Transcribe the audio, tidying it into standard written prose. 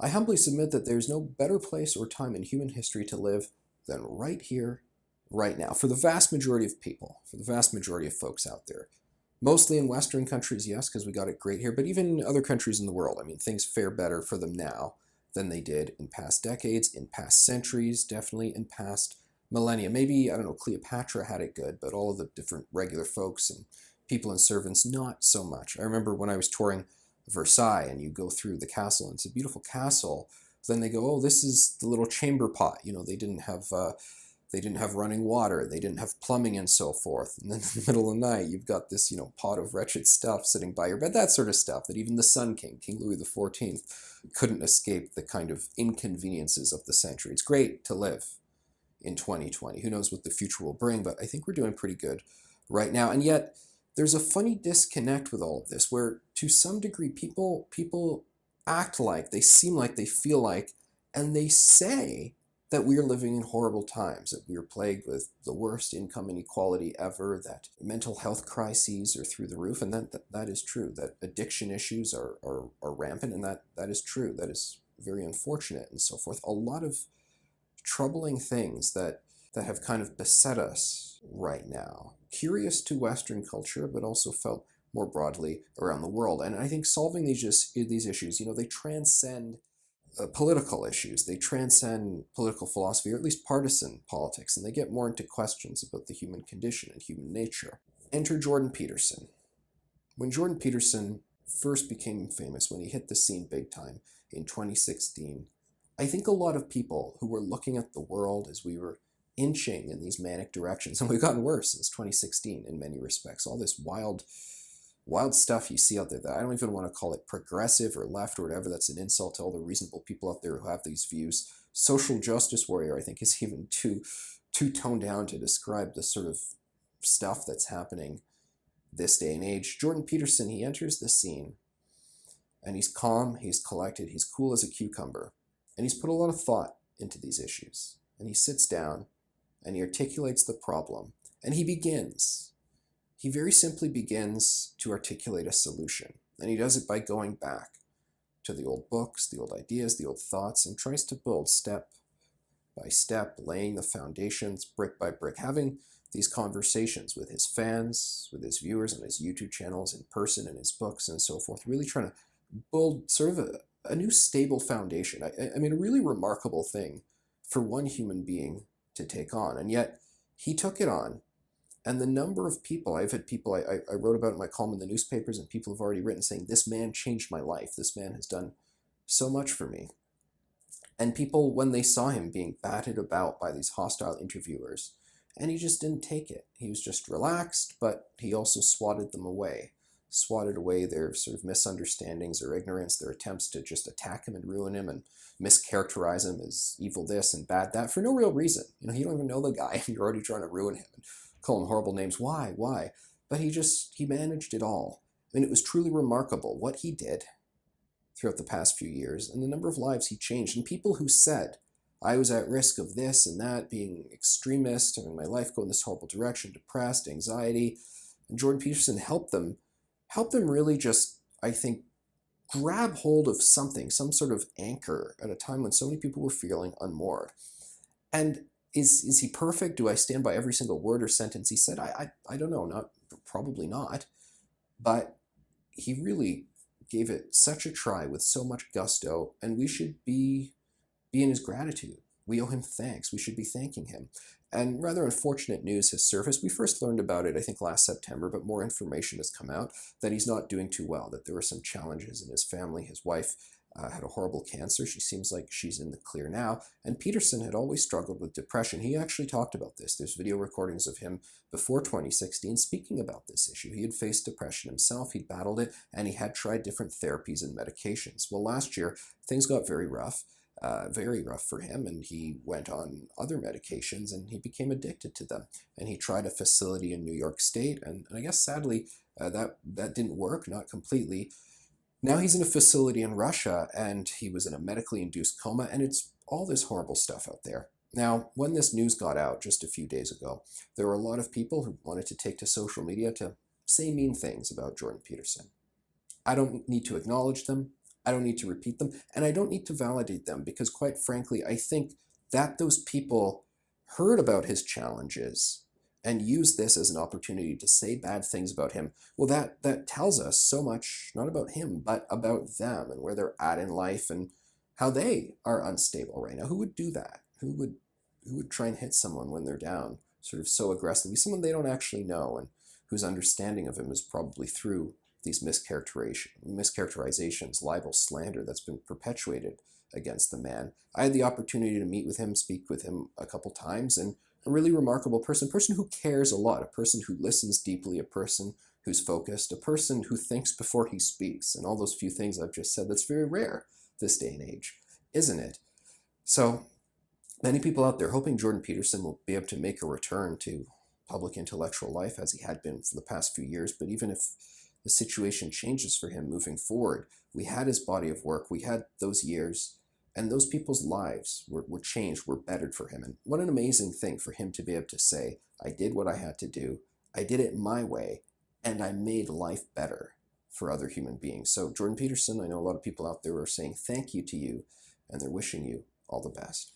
I humbly submit that there's no better place or time in human history to live than right here, right now, for the vast majority of people, for the vast majority of folks out there. Mostly in Western countries, yes, because we got it great here, but even in other countries in the world, I mean, things fare better for them now than they did in past decades, in past centuries, definitely in past millennia. Maybe, I don't know, Cleopatra had it good, but all of the different regular folks and people and servants, not so much. I remember when I was touring Versailles and you go through the castle, and it's a beautiful castle. Then they go, oh, this is the little chamber pot. You know, they didn't have running water, they didn't have plumbing and so forth. And then in the middle of the night, you've got this, pot of wretched stuff sitting by your bed, that sort of stuff that even the Sun King, King Louis XIV, couldn't escape the kind of inconveniences of the century. It's great to live in 2020. Who knows what the future will bring, but I think we're doing pretty good right now. And yet, there's a funny disconnect with all of this, where to some degree people act like, they seem like, they feel like, and they say that we are living in horrible times, that we are plagued with the worst income inequality ever, that mental health crises are through the roof, and that is true, that addiction issues are rampant, and that is true, that is very unfortunate and so forth. A lot of troubling things that have kind of beset us right now. Curious to Western culture, but also felt more broadly around the world. And I think solving these issues, they transcend political issues. They transcend political philosophy, or at least partisan politics, and they get more into questions about the human condition and human nature. Enter Jordan Peterson. When Jordan Peterson first became famous, when he hit the scene big time in 2016, I think a lot of people who were looking at the world as we were inching in these manic directions, and we've gotten worse since 2016 in many respects, all this wild stuff you see out there that I don't even want to call it progressive or left or whatever. That's an insult to all the reasonable people out there who have these views. Social justice warrior, I think, is even too toned down to describe the sort of stuff that's happening this day and age. Jordan Peterson, he enters the scene, and he's calm, he's collected, he's cool as a cucumber, and he's put a lot of thought into these issues. And he sits down, and he articulates the problem, and he very simply begins to articulate a solution. And he does it by going back to the old books, the old ideas, the old thoughts, and tries to build step by step, laying the foundations brick by brick, having these conversations with his fans, with his viewers on his YouTube channels, in person, in his books, and so forth, really trying to build sort of a new stable foundation. I mean, a really remarkable thing for one human being to take on. And yet, he took it on. And the number of people, I've had people, I wrote about it in my column in the newspapers, and people have already written saying, this man changed my life. This man has done so much for me. And people, when they saw him being batted about by these hostile interviewers, and he just didn't take it. He was just relaxed, but he also swatted away their sort of misunderstandings or ignorance, their attempts to just attack him and ruin him and mischaracterize him as evil this and bad that for no real reason. You don't even know the guy, and you're already trying to ruin him and call him horrible names. Why? But he managed it all. I mean, it was truly remarkable what he did throughout the past few years and the number of lives he changed. And people who said, I was at risk of this and that, being extremist, having my life go in this horrible direction, depressed, anxiety, and Jordan Peterson helped them really just, I think, grab hold of something, some sort of anchor at a time when so many people were feeling unmoored. And is he perfect? Do I stand by every single word or sentence he said? I don't know, probably not. But he really gave it such a try with so much gusto, and we should be in his gratitude. We owe him thanks. We should be thanking him. And rather unfortunate news has surfaced. We first learned about it, I think, last September, but more information has come out that he's not doing too well, that there were some challenges in his family. His wife had a horrible cancer. She seems like she's in the clear now. And Peterson had always struggled with depression. He actually talked about this. There's video recordings of him before 2016 speaking about this issue. He had faced depression himself. He'd battled it, and he had tried different therapies and medications. Well, last year, things got very rough for him, and he went on other medications, and he became addicted to them. And he tried a facility in New York State, and I guess sadly that didn't work, not completely. Now he's in a facility in Russia, and he was in a medically induced coma, and it's all this horrible stuff out there. Now, when this news got out just a few days ago, there were a lot of people who wanted to take to social media to say mean things about Jordan Peterson. I don't need to acknowledge them. I don't need to repeat them, and I don't need to validate them, because quite frankly, I think that those people heard about his challenges and used this as an opportunity to say bad things about him. Well, that tells us so much, not about him, but about them and where they're at in life and how they are unstable right now. Who would do that? Who would try and hit someone when they're down, sort of so aggressively? Someone they don't actually know and whose understanding of him is probably through these mischaracterizations, libel, slander that's been perpetuated against the man. I had the opportunity to meet with him, speak with him a couple times, and a really remarkable person who cares a lot, a person who listens deeply, a person who's focused, a person who thinks before he speaks, and all those few things I've just said. That's very rare this day and age, isn't it? So many people out there hoping Jordan Peterson will be able to make a return to public intellectual life as he had been for the past few years. But even if the situation changes for him moving forward, we had his body of work, we had those years, and those people's lives were changed, were bettered for him. And what an amazing thing for him to be able to say, I did what I had to do, I did it my way, and I made life better for other human beings. So Jordan Peterson, I know a lot of people out there are saying thank you to you, and they're wishing you all the best.